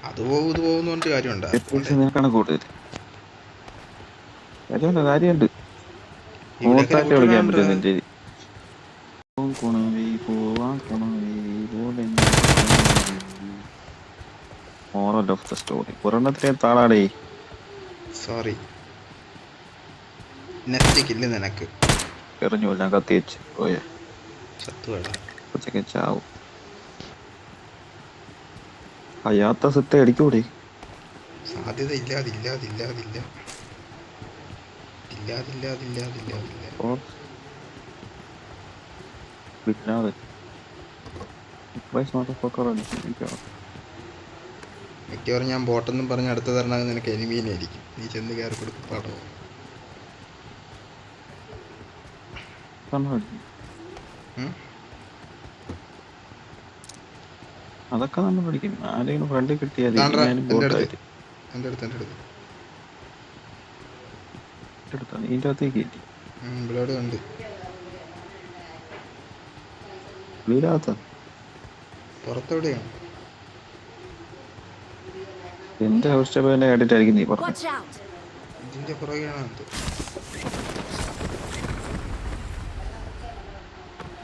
അത് പോകും ഇത് പോകുന്ന പറഞ്ഞിട്ട് കാര്യമുണ്ടോ? കണക്ക് കൂടുതൽ കാര്യമുണ്ട് കാര്യമുണ്ട്. ഇവിടെയൊക്കെ മൂത്തായിട്ട് വിളിക്കാൻ ലൂട്ടണുണ്ടോ? പറ്റും നിന്റെ മോറൽ ഓഫ് ദ സ്റ്റോറി ഒരെണ്ണത്തിലെ താളാടേ. സോറി, നെക്സ്റ്റ് കില്ല് നിനക്ക്. എറിഞ്ഞു ഞാൻ കത്തി വെച്ച് പോയെ സത്തുവേടാ. ഉച്ചക്ക് ചാവും. അയ്യാത്ത സെറ്റ് അടിക്കൂടെ? സാധ്യത ഇല്ലാതില്ലാതില്ലാതില്ല ഇല്ലാതില്ലാതില്ലാതില്ലാതില്ല. ഇല്ലാതെ മിക്കവാറും ഞാൻ ബോട്ടെന്നും പറഞ്ഞ് അടുത്ത തരണത് നിനക്ക് എനിമീനായിരിക്കും. നീ ചെന്ന് കയറി കൊടുക്കും പാടോ. അതൊക്കെ നമ്മൾ പഠിക്കും. ആരെങ്കിലും ഫ്രണ്ട് കിട്ടിയാൽ താണ്ടാ ഞാനും എൻ്റെ അടുത്ത് ബോട്ടായിട്ട് എൻ്റെ അടുത്ത് എൻ്റെ അടുത്ത് എടുത്താ ഇതിൻ്റെ അകത്തേക്ക് കയറ്റി ബ്ലേഡ് കണ്ട്. വീടാത്ത പുറത്തെവിടെയാണ്? എന്റെ ആവശ്യപ്പേനെ കേട്ടിട്ടായിരിക്കും നീ പറഞ്ഞു. Watch out! ഇതിൻ്റെ പുറകെയാണ് അത്.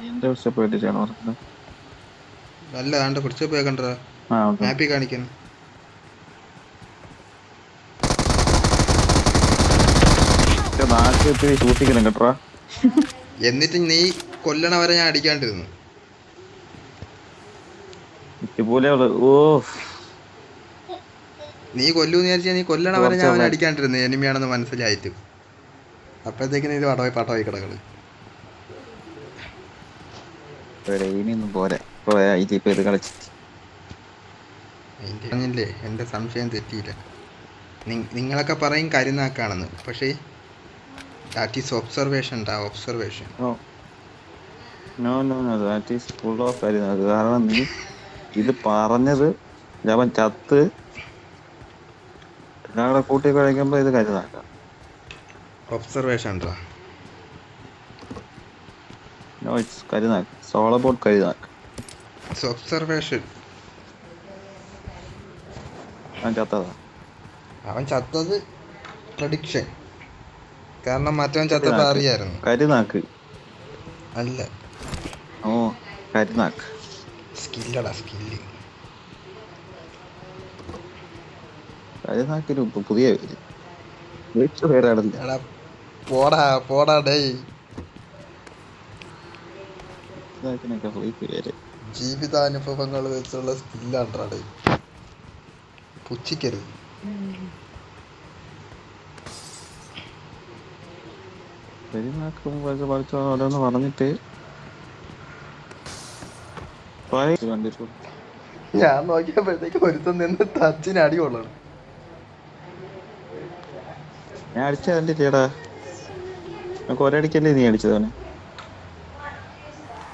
എന്റെ ആവശ്യപ്പ് കേട്ടിട്ടാണ് പറഞ്ഞത്. അല്ല താണ്ട പിടിച്ചു പോയി കണ്ടോ മാപ്പിൽ കാണിക്കുന്നു. നാട്ടിൽ സൂക്ഷിക്കണം കേട്ടോ. എന്നിട്ട് നീ കൊല്ലണ വരെ ഞാൻ അടിക്കാണ്ടിരുന്നു. ഇതുപോലെ ഓ നീ കൊല്ലൂന്ന് വിചാരിച്ചാൽ നീ കൊല്ലണ വരെ ഞാൻ അവനെ അടിക്കാണ്ടിരുന്നു എനിമിയാണെന്ന് മനസ്സിലായിട്ട്. അപ്പോഴത്തേക്ക് നീ ഇത് പടവായി കിടകള്. ഇനിയൊന്നും പോരെ ഇതിപ്പോ ഇത് കളിച്ചിട്ട് പറഞ്ഞില്ലേ എൻ്റെ സംശയം തെറ്റിയില്ല. നിങ്ങളൊക്കെ പറയും കരുനാക്കാണെന്ന്, പക്ഷേ that is observation. Observation. Full of കാര്യം. കാരണം നീ ഇത് പറഞ്ഞത് ഞാൻ ചത്ത് എല്ലാവരുടെ കൂട്ടി കഴിക്കുമ്പോ ഇത് കരുതാക്കാം. ഒബ്സർവേഷൻ കരുതാക്ക് സോളബോട്ട് കരുതാക്ക്. ഒബ്സർവേഷൻ. അവൻ ചത്തതാ. അവൻ ചത്തത് പ്രഡിക്ഷൻ. കാരണം മറ്റവൻ ചത്തപ്പോ അറിയായിരുന്നു. കരുനാക്ക് അല്ല, ഓ കരുനാക്ക് സ്കില്ലടാ സ്കില്ല്. കരുനാക്കിന് പുതിയ പേര് പേരാടല്ല. എടാ പോടാ ഡേയ്. പേര് ജീവിതാനുഭവങ്ങൾ വെച്ചുള്ള സ്കില്ലാണ്ടാ ഡേയ്. പുച്ഛിക്കരുത്. ഓരോന്ന് പറഞ്ഞിട്ട് ഞാൻ നോക്കിയപ്പോഴത്തേക്ക് ഒരുത്തം നിന്ന് തച്ചിന് അടി കൊള്ളണം. ഞാൻ അടിച്ചത് എന്റെ ചേടാ. നമുക്ക് ഒരടിക്കല്ലേ നീ അടിച്ചതാണ്.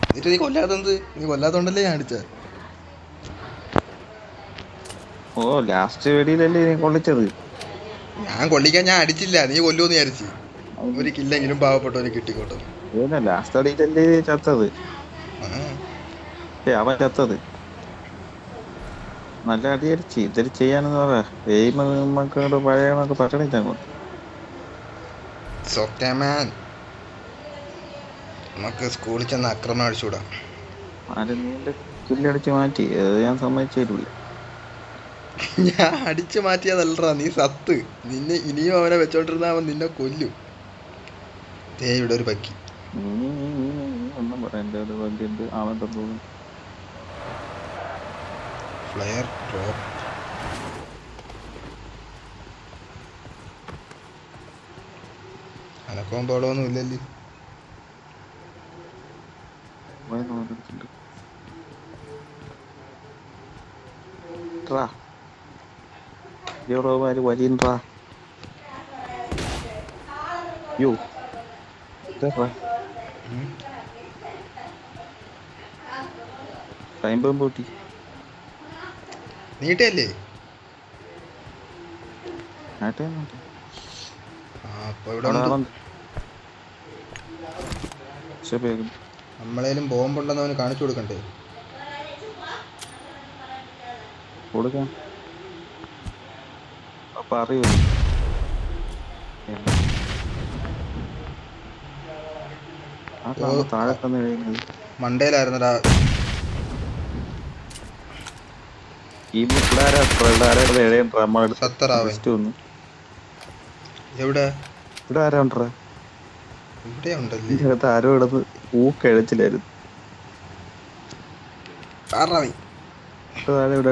എന്നിട്ട് നീ കൊല്ലാത്തത്? നീ കൊല്ലാത്തോണ്ടല്ലേ ഞാൻ അടിച്ചത്. ഓ ലാസ്റ്റ് വെടിയിലല്ലേ നീ കൊള്ളിച്ചത്. ഞാൻ കൊള്ളിക്കാൻ ഞാൻ അടിച്ചില്ല. നീ കൊല്ലൂന്ന് വിചാരിച്ചു. ഒരു കില്ലെങ്കിലും പാവപ്പെട്ടവന് കിട്ടിക്കോട്ടെ. ലാസ്റ്റ് അടിയിലല്ലേ ചത്തത്. അവൻ ചത്തത് നല്ല അടി അടിച്ച്. ഇതൊരു ചെയ്യാനെന്ന് പറയാ മക്കളോട് പഴയണൊക്കെ പറയണില്ല അങ്ങോട്ട്. നമുക്ക് സ്കൂളിൽ ചെന്ന് അക്രമം അടിച്ചുകൂടാ. ആരും നീന്റെ കില്ലടിച്ച് മാറ്റി. അത് ഞാൻ സമ്മതിച്ചില്ല. ഞാൻ അടിച്ചു മാറ്റിയതല്ലടാ, നീ സത്ത്. നിന്നെ ഇനിയും അവനെ വെച്ചോണ്ടിരുന്ന അവൻ നിന്നെ കൊല്ലും. ഇവിടെ ഒരു പക്കി. ഒന്നും പറയാൻ ഒരു വണ്ടിയുണ്ട്. അവൻ തോന്നുന്നു ഫ്ലെയർ ഡ്രോപ്പ്. അനക്കവും പോളൊന്നും ഇല്ലല്ലേ. വലിയ ടൈം പൂട്ടി നീട്ടല്ലേ? നമ്മളേലും ബോംബുണ്ടെന്ന് അവന് കാണിച്ചു കൊടുക്കണ്ടേ? കൊടുക്കാം. പറയൂ താഴെ തന്നെ എഴുതുന്നത് മണ്ടയിലായിരുന്നടാ. ഈ ഇവിടെ സത്തറാവൻ എവിടെ? ഇവിടെ ആരാ ഉണ്ടോ? ഇവിടെ ഉണ്ടല്ലേ. ഇതിന്റെ അകത്ത് ആരോ ഇടന്ന് പൂക്കെഴച്ചിലായിരുന്നു. താഴെ ഇവിടെ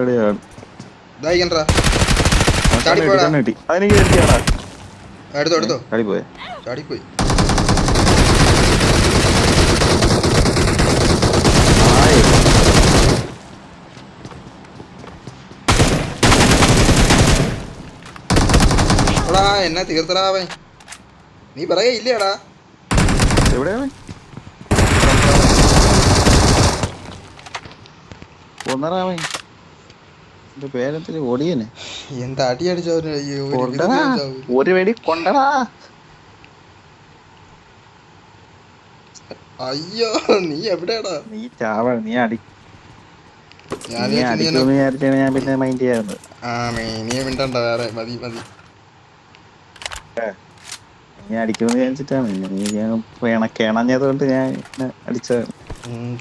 എവിടെയാണ് കിട്ടി. അതെനിക്ക് കിട്ടിയാടാ. എടുത്തോ ചാടിപ്പോയെ. ചാടിപ്പോയി. എന്നെ തീർത്തടാവൻ. നീ പറയേ ഇല്ലേടാ. എവിടെയാണ് ഒന്നറാവൻ? പേരത്തിന് ഓടിയനെ എന്താ അടി അടിച്ചോ? ഒരു വെടി കൊണ്ടടാ. അയ്യോ നീ എവിടെയാടാ? നീ ചാവ. നീ അടിക്കുമെന്ന് വിചാരിച്ചാണ് ഞാൻ പിന്നെ മൈൻഡ് ചെയ്യാറുണ്ട്. നീ മിണ്ടണ്ട, വേറെ മതി മതി. നീ അടിക്കുമെന്ന് വിചാരിച്ചിട്ടാണ്. നീ കിണഞ്ഞത് കൊണ്ട് ഞാൻ അടിച്ചത്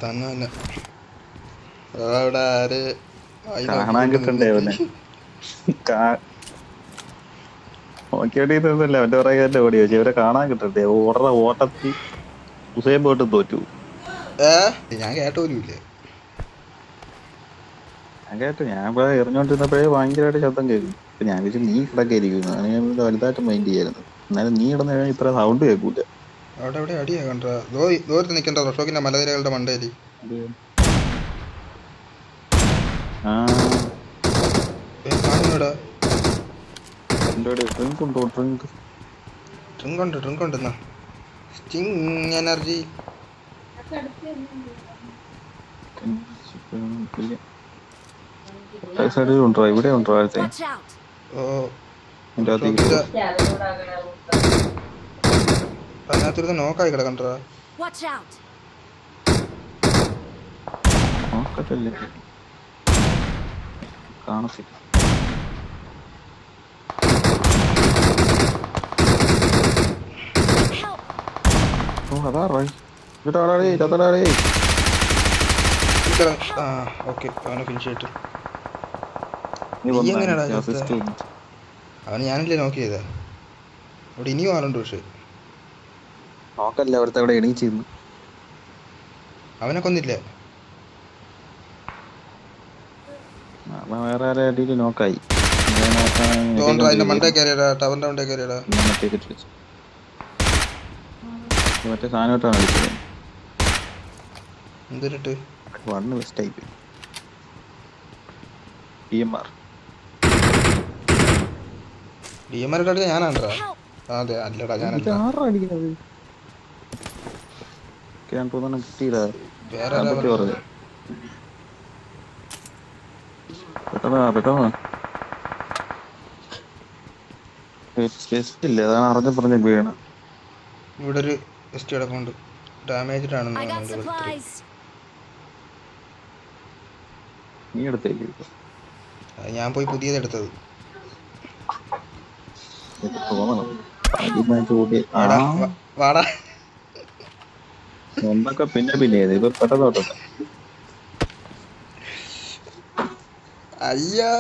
തന്നെ. അവിടെ ആര് കാണാൻ കിട്ടണ്ടേ അവനെ? നോക്കിയോട്ടില്ല അവന്റെ പുറകെ ഓടി വെച്ചു. ഇവരെ കാണാൻ കിട്ടണ്ടേ? ഓട്ടത്തിൽ ഉസൈൻ പോയിട്ട് തോറ്റു. ഞാൻ കേട്ടോരില്ലേ? ഞാൻ കേട്ടു. ഞാൻ എറിഞ്ഞോണ്ടിരുന്നപ്പോഴേ ഭയങ്കരമായിട്ട് ശബ്ദം കേൾക്കും. ഞാൻ വിചാരിച്ചു നീ കിടക്കായിരിക്കുന്നു. ഞാൻ വലുതായിട്ട് മൈൻഡ് ചെയ്യായിരുന്നു. എന്നാലും നീ ഇടന്ന് കഴിഞ്ഞാൽ ഇത്ര സൗണ്ട് കേൾക്കൂല. അവിടെ എവിടെ അടിയാ കണ്ട? ദൂരത്ത് നിൽക്കണ്ട റഷോക്കിന്റെ മലനിരകളുടെ മണ്ടയില്. എനർജി ഉണ്ടോ? ഇവിടെ ഉണ്ടോ? അതിനകത്തിരുന്ന് നോക്കായി കിടക്കണ്ടാ. നോക്കത്തല്ലേ കാണത്തില്ല. അതാ അവനെ ഫിനിഷ് ചെയ്തിട്ട് അവന് ഞാനല്ലേ നോക്കിയതാ. അവിടെ ഇനിയും ആളുണ്ട്. പക്ഷെ നോക്കല്ല, അവിടുത്തെ അവിടെ എണീച്ചിരുന്നു. അവനെ കൊന്നില്ല. വേറെ ആരെ അടിയിൽ നോക്കായി. മണ്ടേ കയറിയടാ, ടവറിന്റെ മണ്ടേ കയറിയടാ. മറ്റേ സാധനമായിട്ടാണ് അടിച്ചത്. എന്തിട്ട് വണ്ണ് വെസ്റ്റായി പോയി. DMR അടിച്ച ഞാനാണ്ടാ. അതെ അല്ലടാ ഞാനല്ല. അടിക്കുന്നത് കിട്ടിയില്ല. വേറെ ഇല്ല. അതാണ് പറഞ്ഞ വീണ. ഇവിടെ ഒരു എസ്റ്റ് കിടപ്പുണ്ട്. ഡാമേജ്ഡ് ആണെന്ന് നീ എടുത്തേക്ക്. ഞാൻ പോയി പുതിയത് എടുത്തത്. വാടാ ഒന്നൊക്കെ പിന്നെ ഇപ്പൊ പെട്ടെന്ന്. അയ്യാ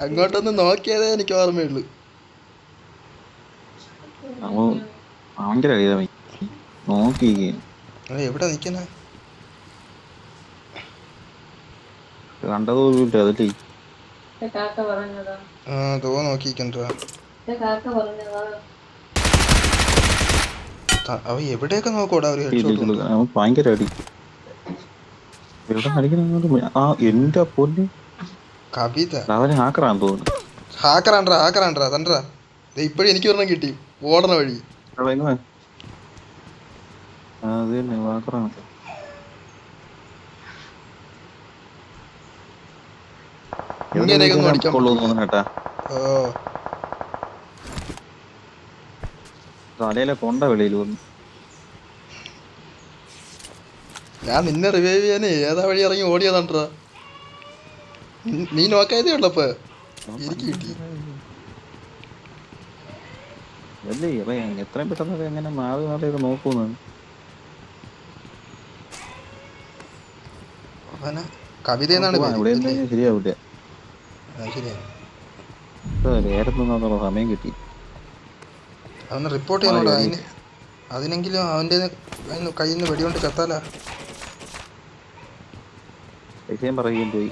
അങ്ങോട്ടൊന്ന് നോക്കിയതേ എനിക്ക് ഓർമ്മയുള്ളൂ. ഭയങ്കര നോക്കി എവിടെ നിക്കുന്ന കണ്ടതോന്നില്ല. അതല്ലേ നോക്കിക്കണ്ട. അവ എവിടെയൊക്കെ നോക്കൂടാ. ഭയങ്കര അടി. എവിടെ അടിക്കുന്ന എന്റെ പൊന്ന് കവിത. അവന് ഹാക്കറാന്ന് തോന്നുന്നു. ഹാക്കറാണ്ടാ തണ്ടാ. ഇപ്പഴും എനിക്ക് ഒരെണ്ണം കിട്ടി ഓടണ വഴി. അത് തന്നെ ഹാക്കറാണ്. തലയിലെ കൊണ്ട വെളിയിൽ വന്നു. ഞാൻ നിന്നെ റിവൈവ് ചെയ്യാനേ ഏതാ വഴി ഇറങ്ങി ഓടിയതാണ്ടാ. നീ നോക്കായതേ ഉള്ളപ്പോ എനിക്ക് കിട്ടി. അല്ലേ അപ്പൊ എത്രയും പെട്ടെന്നൊക്കെ എങ്ങനെ മാറി മാറിയൊക്കെ നോക്കുന്നു. അവന് കവിത നമുക്ക് എന്നാണ് പോവാം, പേര് ഇവിടെ നിന്ന് അല്ലേ? കഴിഞ്ഞാൽ ശരിയാവില്ല. ശരിയാണ്. നേരത്തൊന്നും സമയം കിട്ടി. അവനെ റിപ്പോർട്ട് മാറി ചെയ്യണോടാ അതിന്. വരികയില്ല. അതിനെങ്കിലും അവൻ്റെ കയ്യിൽ നിന്ന് വെടികൊണ്ട് ചത്താലാ. പൈസയും പറയുകയും പോയി.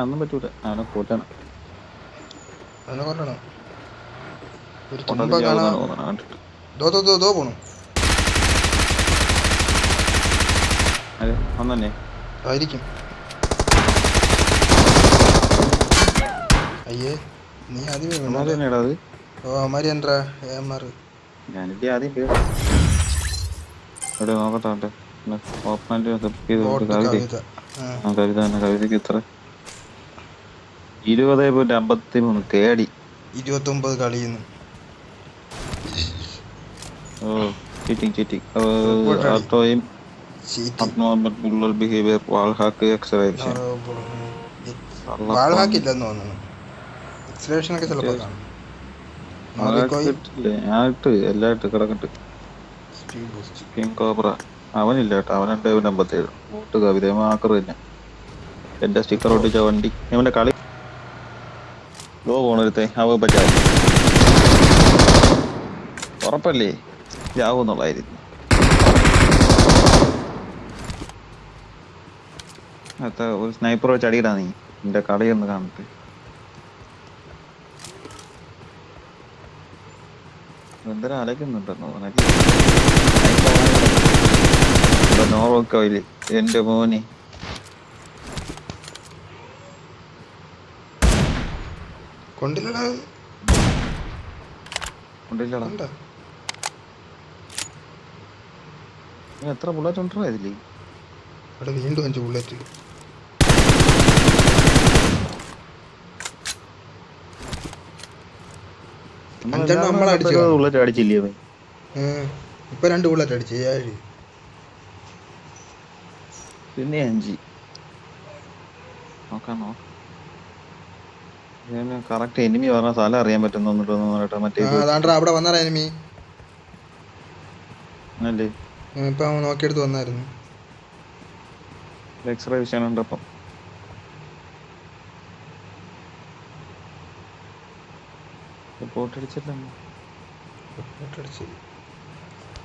ഒന്നും പറ്റൂല, അവനെ കൊല്ലണം. അവനെ കൊല്ലണം. ഒരു തുമ്പ കൊണ്ടതിന് കാണാ. ചാവുന്നാണ് തോന്നണം കണ്ടിട്ട്. ദോ പോണു. അതെ ഒന്നെ ആയിരിക്കും. അയ്യേ നീ ആദ്യമേ അമ്മാര് വീണല്ലേ. തന്നെയാടാ അത്. ഓ അവന്മാര് എന്താ ഏമാറ്. ഞാനില്ലേ ആദ്യം കേറി ഇവിടെ നോക്കട്ടെ. ഓപ്പണായിട്ട് ചെയ്ത് ബോട്ട് കവിത. കവിത. കവിത തന്നെ. കവിതയ്ക്ക് ഇത്ര 20.53 കേടി. 29 കളിയുന്നു. ചീറ്റിംഗ് റിപ്പോർട്ട് അടി. ആട്ടോയും ചീറ്റിംഗ്. അബ്നോർമൽ ബുള്ളർ ബിഹേവിയർ വാൾ ഹാക്ക് എക്സലേഷൻ വാൾ കള്ളപ്പം ഹാക്കില്ലെന്ന് തോന്നുന്നു. എക്സ്ലേഷനൊക്കെ ചിലപ്പോൾ കാണും. നോറിക്കോയും കിട്ടില്ലേ. ഞാൻ ഇട്ട് എല്ലാം ഇട്ട് കിടക്കട്ട്. Speed boost. കിങ് കോബ്ര അവനില്ല കേട്ടോ, അവൻ 2.57 വോട്ട്. കവിത മാക്കർ തന്നെ. എന്റെ സ്റ്റിക്കർ ഇപ്പോൾ ഒട്ടിച്ച വണ്ടി ഇവന്റെ കളി പോണരുത്തേ അവ പറ്റാതെ ഉറപ്പല്ലേ ചാവൂന്നുള്ളായിരുന്നു. ഒരു സ്നൈപ്പർ വെച്ച് അടിയിടാ നീ. എന്റെ കളിയൊന്ന് കാണട്ടെ. എന്തിനാ അലക്കുന്നുണ്ടെന്നോ നോർവോക്കോയില് എന്റെ മോനെ. കൊണ്ടില്ലടാ. കൊണ്ടില്ലടാ. കൊണ്ട എത്ര ബുള്ളറ്റ് ഉണ്ടോ ഇതില്? അവിടെ വീണ്ടും 5 ബുള്ളറ്റ്. അഞ്ചെണ്ണം നമ്മളടിച്ചു കാണും. ബുള്ളറ്റ് അടിച്ചില്ലേ അവൻ? ഇപ്പൊ 2 ബുള്ളറ്റ് അടിച്ചു. 7. പിന്നെ 5 നോക്കാന്നോ. കറക്റ്റ് എനിമി പറഞ്ഞ സ്ഥലം അറിയാൻ പറ്റുന്നോട്ടോ മറ്റേ അതാണ്ടാ അവിടെ വന്നാടാ എനിമി. അല്ലേ ഇപ്പൊ അവൻ നോക്കിയെടുത്ത് വന്നായിരുന്നു. എക്സ്റേ വിഷയം ഉണ്ടപ്പം.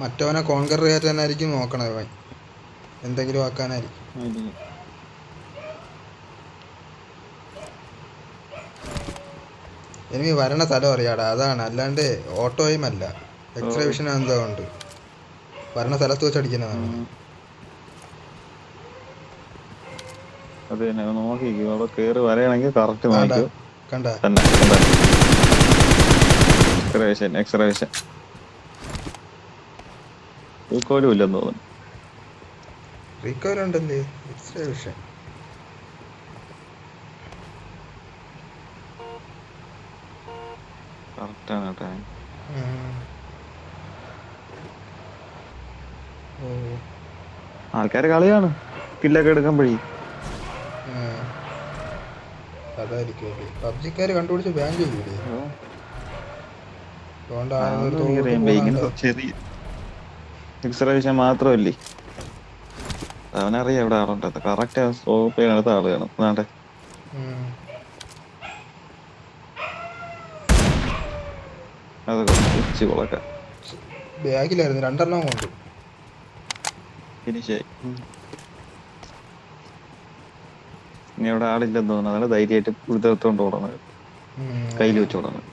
മറ്റവനെ കോൺകർ ചെയ്യാനായിരിക്കും നോക്കണത്. അവൻ എന്തെങ്കിലും ആക്കാനായിരിക്കും. എനിമി വരണ സ്ഥലം അറിയാടാ, അതാണ്. അല്ലാണ്ട് ഓട്ടോയും അല്ല. എക്സ്റേ വിഷൻ എന്തോ ഉണ്ട്. വരണ സ്ഥലത്ത് വെച്ച് അടിക്കുന്നതാണ്. അത് തന്നെ നോക്കിക്കോ. അവിടെ കേറി വരയാണെങ്കിൽ കറക്റ്റ് നോക്കിക്കോ. കണ്ട തന്നെ എക്സ്റേഷൻ റീകോയിലും ഇല്ലെന്ന് തോന്നുന്നു. റീകോയിൽ ഉണ്ടല്ലേ. എക്സ്റേ വിഷൻ കറക്റ്റാണ് കേട്ടോ. ആൾക്കാര് കളിയാണ് കില്ലൊക്കെ എടുക്കുമ്പോഴേ. അതായിരിക്കും പബ്ജിക്കാര് കണ്ടുപിടിച്ച് ബാൻ ചെയ്യൂലേ. ചെറിയ എക്സ്റേഷൻ മാത്രമല്ലേ അവനറിയാം എവിടെ ആളുണ്ടത്. കറക്റ്റ് സ്റ്റോപ്പ് ചെയ്യാനടുത്ത ആള് കാണും. നാട്ടെ അതൊക്കെ വെച്ച് കൊളക്കാം. ബാഗിലായിരുന്നു 2 എണ്ണം കൊണ്ട്. ഫിനിഷായി. ഇനി അവിടെ ആളില്ലെന്ന് തോന്നുന്നു. അതാണ് ധൈര്യമായിട്ട് ഇവിടുത്തോണ്ട് ഓടണത്. കയ്യിൽ വെച്ച് ഓടണത്.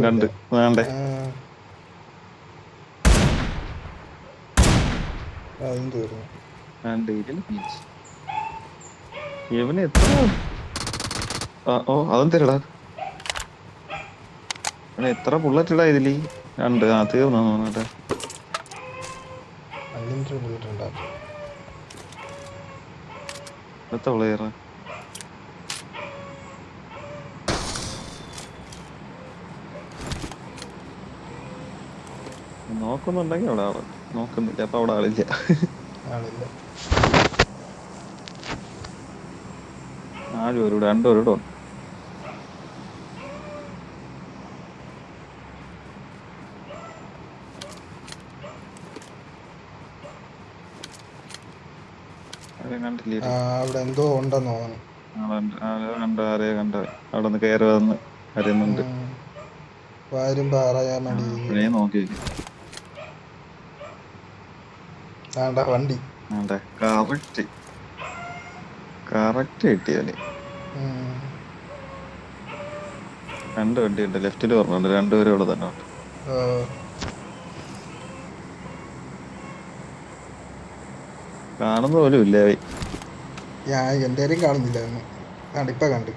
കണ്ട് വേണ്ടേ. ഇവന് എത്ര അതും തരടാ. എത്ര ബുള്ളറ്റ് ഇടാ ഇതില്? 2. തീർന്നു തോന്നട്ടെ. അടുത്ത പ്ലെയർ നോക്കുന്നുണ്ടെങ്കിൽ അവിടെ ആള് നോക്കുന്നില്ല. അപ്പൊ അവിടെ ആളില്ല. നാല് പേരും രണ്ടുപേരും ഉണ്ട്. ആരെയും കണ്ടില്ലേ? അവിടെ എന്തോ ഉണ്ടെന്ന് തോന്നുന്നു. ആരെയും കണ്ട അവിടെ നിന്ന് കയറി വന്ന് വരുന്നുണ്ട്. വരുമ്പോ അറിയാൻ വേണ്ടി അപ്പോഴേ നോക്കി വെക്കും. വണ്ടി കറക്റ്റ് കിട്ടിയവന്. രണ്ട് വണ്ടിയുണ്ട്, ലെഫ്റ്റിൽ പറഞ്ഞുണ്ട്, രണ്ടുപേരും ഇവിടെ തന്നെ ഉണ്ട്. കാണുന്ന പോലും ഇല്ല. ഞാൻ എന്തായാലും കാണുന്നില്ല. ഇപ്പൊ കണ്ട്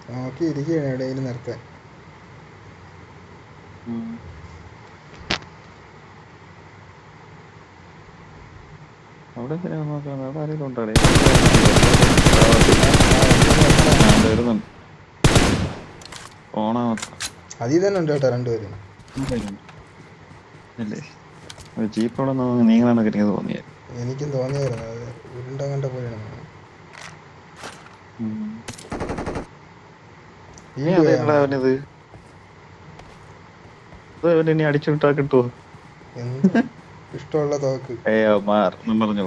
നോക്കി ഇരിക്കുകയാണ് എവിടെയെങ്കിലും നിർത്താൻ. അവിടെ അവിടെ ആരെങ്കിലും ഉണ്ടാടേ? വരുന്നുണ്ട്. അതിൽ തന്നെ ഉണ്ട് കേട്ടോ രണ്ടുപേരും. അല്ലേ ജീപ്പ് അവിടെ നീങ്ങാനൊക്കെ എനിക്ക് തോന്നിയത്. എനിക്കും തോന്നിയായിരുന്നു. അത് ഉരുണ്ടങ്ങണ്ട പോലെയാണ്. അവനിത് ഇനി അടിച്ചുവിട്ടാ കിട്ടുവോ? ഇഷ്ടമുള്ള തോക്ക് പറഞ്ഞു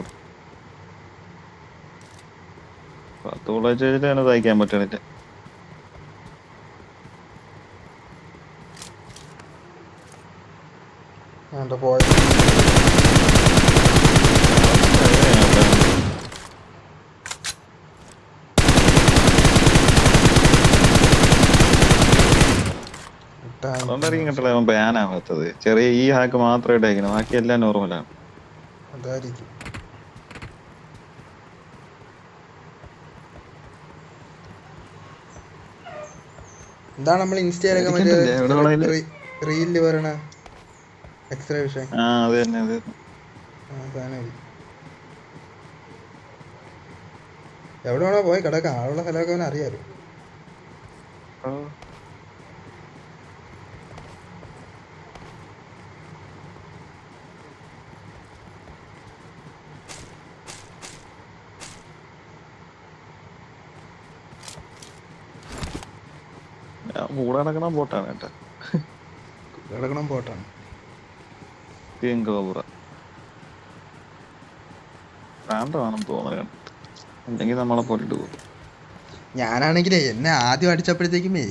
10 ബുള്ളറ്റ് വെച്ചിട്ട് തന്നെ തയ്ക്കാൻ പറ്റണില്ല. പോയ അതുകൊണ്ടായിരിക്കും കേട്ടല്ലോ അവൻ ബാനാവാത്തത്. ചെറിയ ഈ ഹാക്ക് മാത്രമേ ഇട്ടേക്കണം, ബാക്കി എല്ലാം നോർമലാണ്. അതായിരിക്കും. എന്താണ് നമ്മൾ ഇൻസ്റ്റയിലൊക്കെ റീലില് പറയണ എക്സ്റേ വിഷയം? എവിടെ വേണോ പോയി കിടക്കാം. ആളുള്ള സ്ഥലമൊക്കെ അവനെ അറിയാലോ. കൂടെ നടക്കണം ബോട്ടാണ് കേട്ടോ. കിടക്കണം ബോട്ടാണ്. പ്രാന്തമാണെന്ന് തോന്നുന്നു. അല്ലെങ്കിൽ നമ്മളെ പോലിട്ട് പോകും. ഞാനാണെങ്കിലേ എന്നെ ആദ്യം അടിച്ചപ്പോഴത്തേക്കുമേ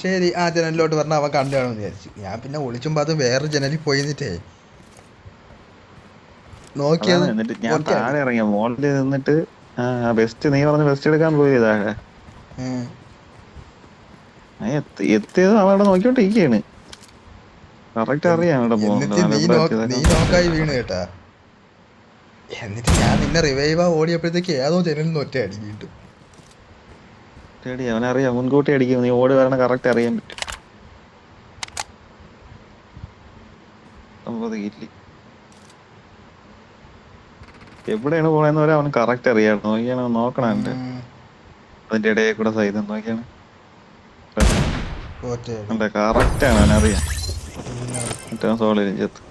ശരി ആ ജനലിലോട്ട് പറഞ്ഞ അവൻ കണ്ടു കാണുമെന്ന് വിചാരിച്ചു. ഞാൻ പിന്നെ ഒളിച്ചുമ്പോ അത് വേറെ ജനലിൽ പോയി നിന്നിട്ടേ നോക്കിയത്. എന്നിട്ട് ഞാൻ താഴെ ഇറങ്ങിയ മോളിൽ നിന്നിട്ട് ബെസ്റ്റ് നീ പറഞ്ഞ ബെസ്റ്റ് എടുക്കാൻ പോയി താഴെ എത്തിയത് അവിടെ നോക്കിയോണ്ടിരിക്കയാണ്. കറക്റ്റ് അറിയാം അവിടെ നീ നോക്കായി വീണ് കേട്ടാ. എന്നിട്ട് ഞാൻ നിന്നെ റിവൈവാ ഓടിയപ്പോഴത്തേക്ക് ഏതോ ജനലിൽ ഒറ്റ അടി കിട്ടും. അവനറിയാം മുൻകൂട്ടി അടിക്കും. നീ ഓടി വരണ കറക്റ്റ് അറിയാൻ പറ്റും. എവിടെയാണ് പോണെന്ന് വരെ അവന് കറക്റ്റ് അറിയാം. നോക്കിയാണ് നോക്കണുണ്ട്. അതിന്റെ ഇടയിൽ കൂടെ സൈഡ് നോക്കിയാണ് കറക്റ്റ് ആണ് അവനറിയാം. ഏറ്റവും സോളിലും ചെത്ത്